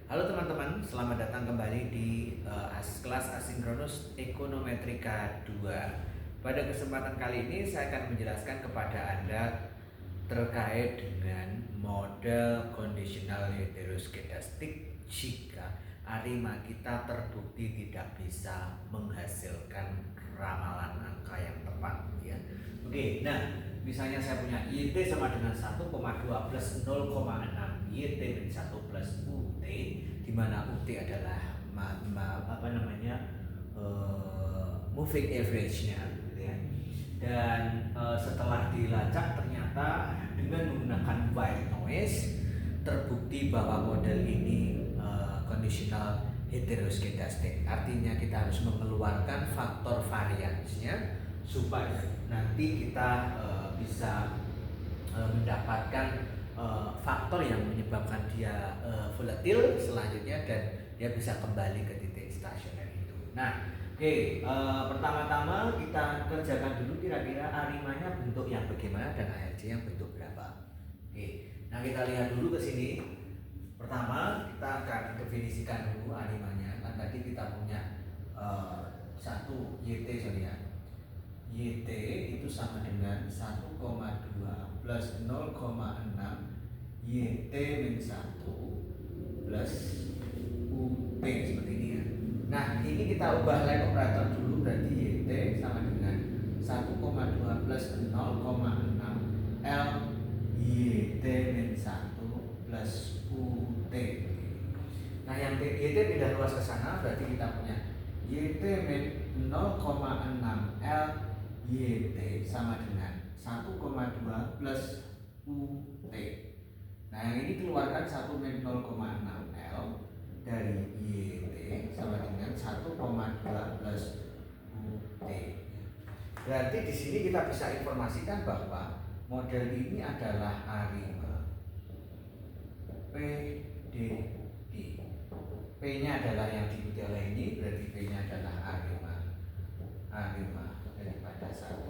Halo teman-teman, selamat datang kembali di kelas asinkronus ekonometrika 2. Pada kesempatan kali ini saya akan menjelaskan kepada Anda terkait dengan model kondisional heteroskedastik jika arima kita terbukti tidak bisa menghasilkan ramalan angka yang tepat ya. Oke, nah misalnya saya punya YT sama dengan 1,2 plus 0,6 YT min 1 plus UT, di mana UT adalah moving average-nya gitu ya. Dan setelah dilacak ternyata dengan menggunakan white noise terbukti bahwa model ini conditional heteroskedastik. Artinya kita harus mengeluarkan faktor variansnya supaya nanti kita bisa mendapatkan faktor yang menyebabkan dia volatil selanjutnya dan dia bisa kembali ke titik stasioner itu. Nah, oke, pertama-tama kita kerjakan dulu kira-kira arimanya bentuk yang bagaimana dan ARC yang bentuk berapa. Oke, nah kita lihat dulu ke sini. Pertama kita akan definisikan dulu arimanya. Kan tadi kita punya satu YT sorry ya. YT itu sama dengan 1,2 plus 0,6 YT min 1 plus UT seperti ini ya. Nah ini kita ubah line operator dulu, berarti YT sama dengan 1,2 plus 0,6 L YT min 1 plus UT. Nah yang YT pindah luas ke sana, berarti kita punya YT min 0,6 L YT sama dengan 1,2 plus UT. Nah yang ini keluarkan 1 min 0,6 L dari YT sama dengan 1,2 plus UT. Berarti di sini kita bisa informasikan bahwa model ini adalah arima PDI. P-nya adalah yang diikuti oleh ini, berarti P-nya adalah arima daripada 1,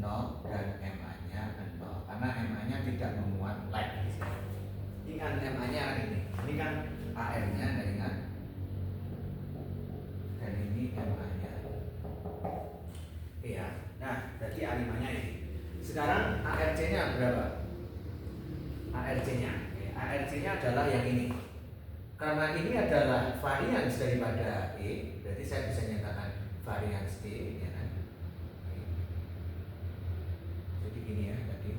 0 dan MA-nya 0 karena MA-nya tidak memuat like di sini. Ini kan MA-nya ini kan AR-nya dengan dan ini MA-nya. Iya. Nah, berarti arimanya ini. Sekarang ARC-nya berapa? ARC-nya. ARC-nya adalah yang ini. Karena ini adalah varians daripada E, berarti saya bisa nyatakan varians E ya kan? Jadi gini ya tadi.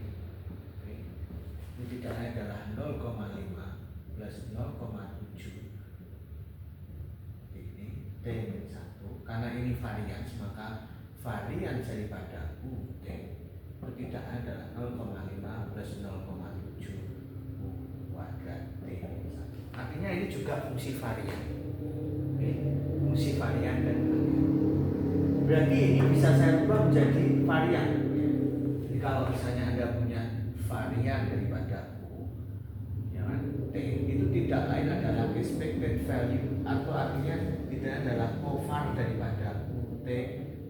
Ini tidaknya adalah 0,5 plus 0,7. Ini T min 1. Karena ini varians maka varians daripada UT itu tidaknya adalah 0,5 plus 0,7 kuadrat T min 1. Artinya ini juga fungsi varian. Oke, fungsi varian dan varian. Berarti ini bisa saya ubah menjadi varian. Jadi kalau misalnya Anda punya varian daripada U, ya kan, T itu tidak lain adalah expected value atau artinya tidak adalah covar daripada UT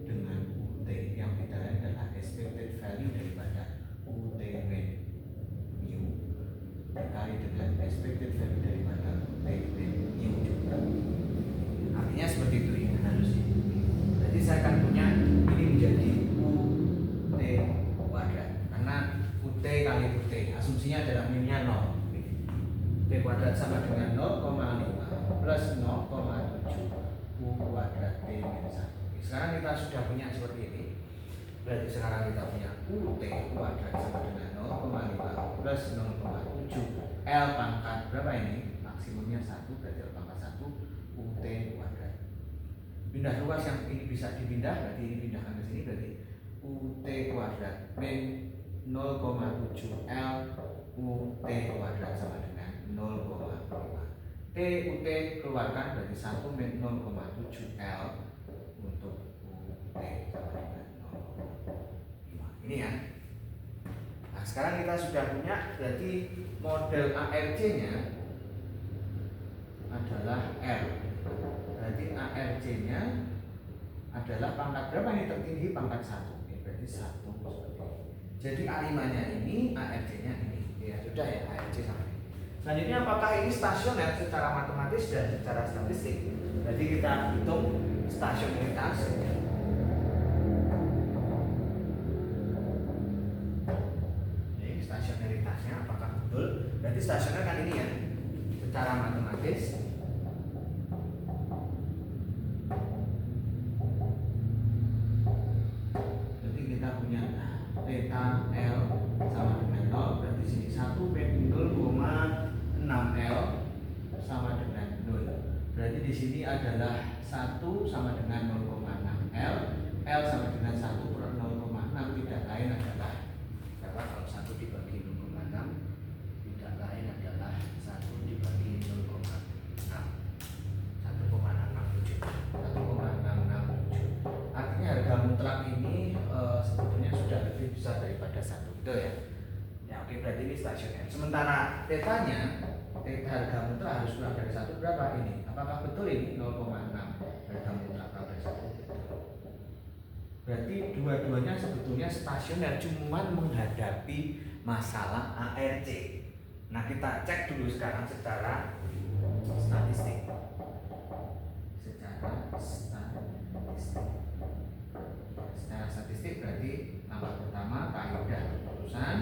dengan UT yang tidak lain adalah expected value daripada UT min mu dikali dengan expected value daripada UT min mu juga. Artinya seperti itu ya harusnya. Jadi saya akan punya ini menjadi UT kuadrat karena UT kali UT asumsinya adalah mu-nya 0. T kuadrat sama dengan 0,5 plus 0,7 U kuadrat T min 1. Sekarang kita sudah punya seperti ini. Berarti sekarang kita punya UT kuadrat sama dengan 0,5 plus 0,7 L pangkat berapa ini? Maksimumnya 1, berarti L pangkat 1 UT kuadrat. Pindah luas yang ini bisa dipindah, berarti ini pindahkan ke sini, berarti UT kuadrat min 0,7 L UT kuadrat sama dengan 0,5. T UT keluarkan berarti 1 min 0,7 L untuk UT sama dengan 0,5. Ini ya. Nah, sekarang kita sudah punya berarti model ARC-nya adalah R. Berarti ARC-nya adalah pangkat berapa ini tertinggi? Pangkat 1. Berarti 1 seperti ini. Jadi arimanya ini, ARC-nya ini. Ya sudah ya, ARC sama ini. Selanjutnya apakah ini stasioner secara matematis dan secara statistik? Jadi kita hitung stasioneritas. Ini stasioneritasnya apakah betul? Berarti stasioner kan ini ya, secara matematis. Jadi kita punya theta L sama dengan 0, berarti sini 1 min 0,6 L sama dengan 0. Berarti di sini adalah 1 sama dengan 0,6 L. L sama dengan 1 per 0,6 tidak lain adalah berapa? Kalau 1 dibagi 0,6 tidak lain adalah 1 dibagi 0,6, 1,667. Artinya harga mutlak ini sebetulnya sudah lebih besar daripada 1, betul ya? Ya oke, berarti ini stasioner. Sementara tetanya, harga mutlak harus kurang dari 1 berapa ini? Apakah betul ini 0,6 harga mutlak kurang dari 1? Berarti dua-duanya sebetulnya stasioner, cuman menghadapi masalah ARC. Nah kita cek dulu sekarang secara statistik. Secara statistik berarti langkah pertama kaidah keputusan.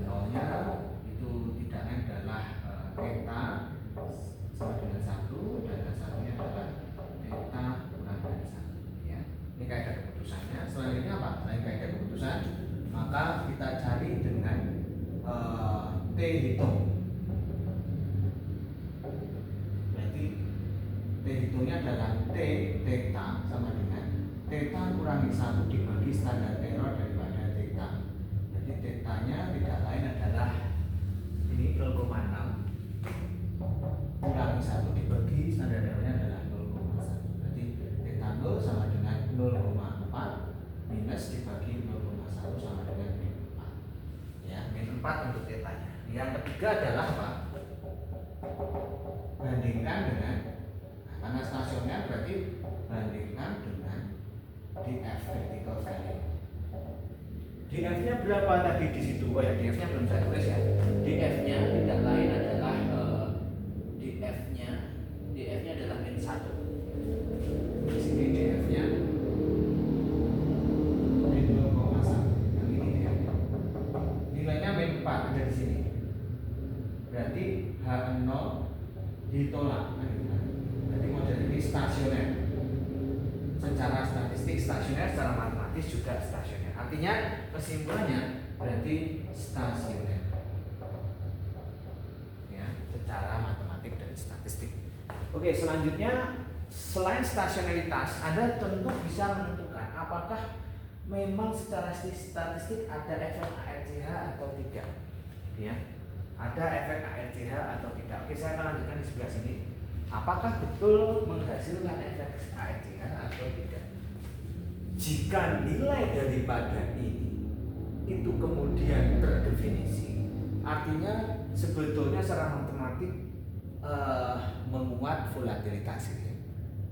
Nolnya itu tidak lain adalah theta sama dengan 1 dan satunya adalah theta kurang dari 1 ya. Ini kaidah keputusannya. Selanjutnya apa? Selain kaidah keputusan, maka kita cari dengan T hitung. Berarti T hitungnya adalah T theta sama dengan theta kurangi 1 dibagi standar error daripada theta. Jadi tetanya tidak lain adalah ini 0,6 kurangi 1 dibagi standar errornya adalah 0,1. Berarti theta 0 sama dengan 0,4 minus dibagi 0,1 sama dengan min 4 ya, min 4 untuk tetanya. Yang ketiga adalah apa? Bandingkan dengan, karena stasioner berarti bandingkan dengan DF, vertical value. DF-nya berapa tadi di situ? Oh ya, DF-nya belum saya tulis ya. DF-nya tidak lain adalah DF-nya adalah min 1. Di sini DF-nya min 0,1. Yang ini DF-nya. Nilainya min 4 ada di sini. Berarti H0 ditolak. Berarti model ini stasioner. Secara statistik stasioner, secara matematis juga stasioner. Artinya kesimpulannya berarti stasioner ya, secara matematik dan statistik. Oke, selanjutnya selain stasioneritas, Anda tentu bisa menentukan apakah memang secara statistik ada efek ARCH atau tidak ya, ada efek ARCH atau tidak. Oke, saya akan lanjutkan di sebelah sini. Apakah betul menghasilkan efek ARCH atau tidak? Jika nilai daripada ini itu kemudian terdefinisi, artinya sebetulnya secara matematik memuat volatilitas ya.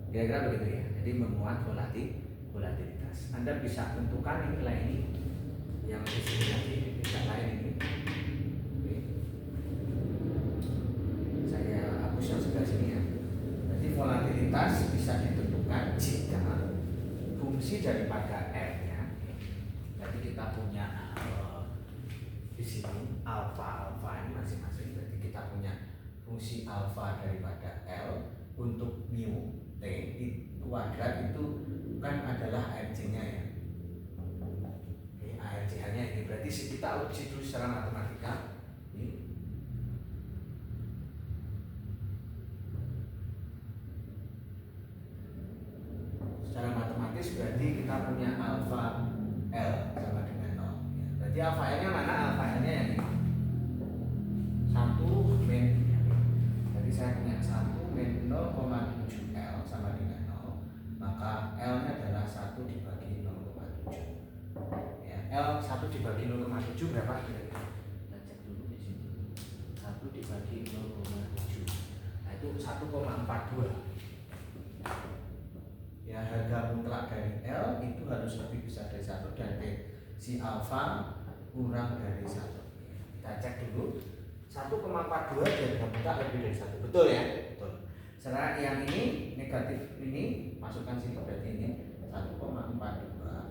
Kira-kira begitu ya. Jadi memuat volatilitas. Anda bisa tentukan nilai ini yang di sini nanti tidak lain ini. Oke. Saya hapus yang sebelah sini ya. Jadi volatilitas bisa ditentukan jika fungsi daripada R-nya. Jadi kita punya di sini alfa ini masing-masing. Berarti kita punya fungsi alfa daripada L untuk mu T kuadrat itu kan adalah ARC-nya ya. Oke, ARCH-nya ini berarti kita uji dulu secara matematika. Ini secara matematis berarti kita punya alfa L sama dengan 0 ya. Berarti alfa L nya mana? Alfa L nya yang ini 1 min, jadi saya punya 1 min 0,7 L sama dengan 0, maka L nya adalah 1 dibagi 0,7 ya. L 1 dibagi 0,7 berapa kira-kira? Kita cek dulu di sini. 1 dibagi 0,7, nah itu 1,42 ya. Harga mutlak dari L itu harus lebih besar dari 1 dan si alfa kurang dari 1. Kita cek dulu. 1,42 diagram buta lebih dari 1. Betul ya? Betul. Sekarang yang ini negatif ini masukkan sini, berarti ini 1,42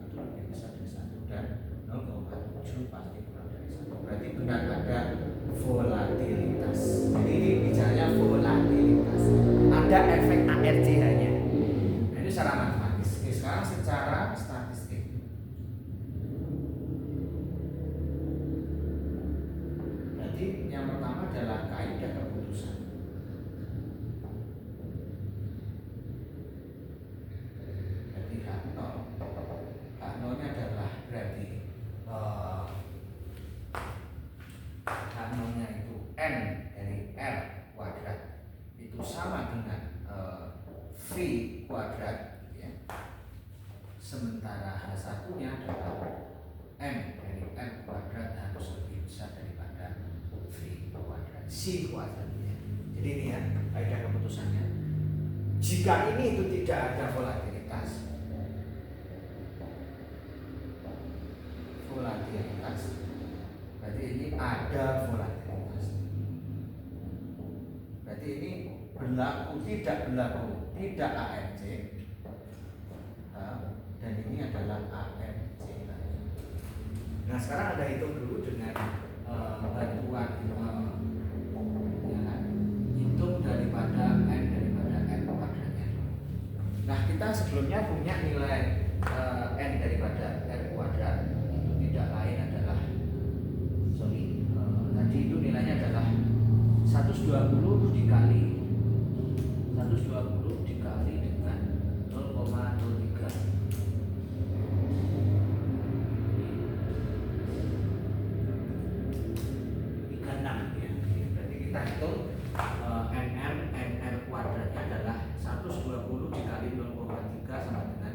itu lebih besar dari 1 dan 0,7 pasti kurang dari 1. Berarti benar ada volatilitas. Jadi ini bicaranya volatilitas. ada efek ARCH-nya. Nah, ini secara matematis. Oke, sekarang secara statistik. Berarti yang pertama adalah kaidah keputusan. Berarti H0 nya adalah berarti H0-nya itu N dari R kuadrat itu sama dengan V kuadrat ya. Sementara H1-nya adalah M dari M kuadrat harus lebih besar daripada V kuadrat C kuadratnya. Jadi ini ya kaidah keputusannya. Jika ini itu tidak ada volatilitas, berarti ini ada volatilitas. Berarti ini berlaku tidak tidak ARC, dan ini adalah ARC. nah sekarang Anda hitung dulu dengan bantuan ya kan? Hitung daripada N kuadratnya. Nah kita sebelumnya punya nilai N daripada R kuadrat itu tidak lain adalah tadi itu nilainya adalah 120 dikali dengan 0,03. 36 ya. Berarti kita hitung NR kuadratnya adalah 120 dikali 0,3 sama dengan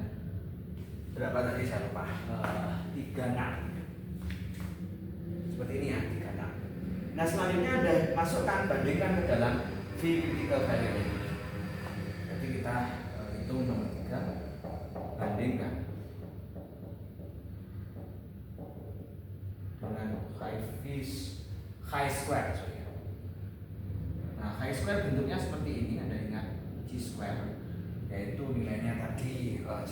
berapa tadi saya lupa, 36. Seperti ini ya, 36. Nah selanjutnya Anda masukkan, bandingkan ke dalam V critical value ini. Jadi kita hitung nomor 3, bandingkan dengan high square. Nah, high square bentuknya seperti ini, Anda ingat G square, yaitu nilainya tadi G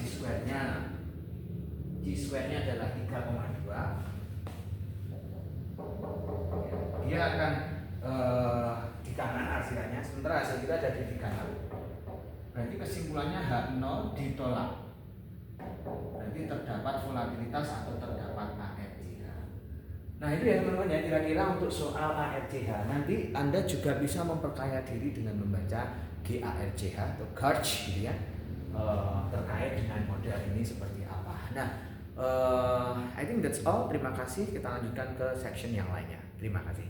square-nya adalah 3,2. Dia akan Di kanan hasilnya, sementara hasil kita ada di kanan. Berarti kesimpulannya H0 ditolak. Berarti terdapat volatilitas atau terdapat ARCH. nah itu ya teman-teman ya, kira-kira untuk soal ARCH. Nanti Anda juga bisa memperkaya diri dengan membaca GARCH atau GARCH gitu ya, terkait dengan model ini seperti apa. Nah, I think that's all. Terima kasih. Kita lanjutkan ke section yang lainnya. Terima kasih.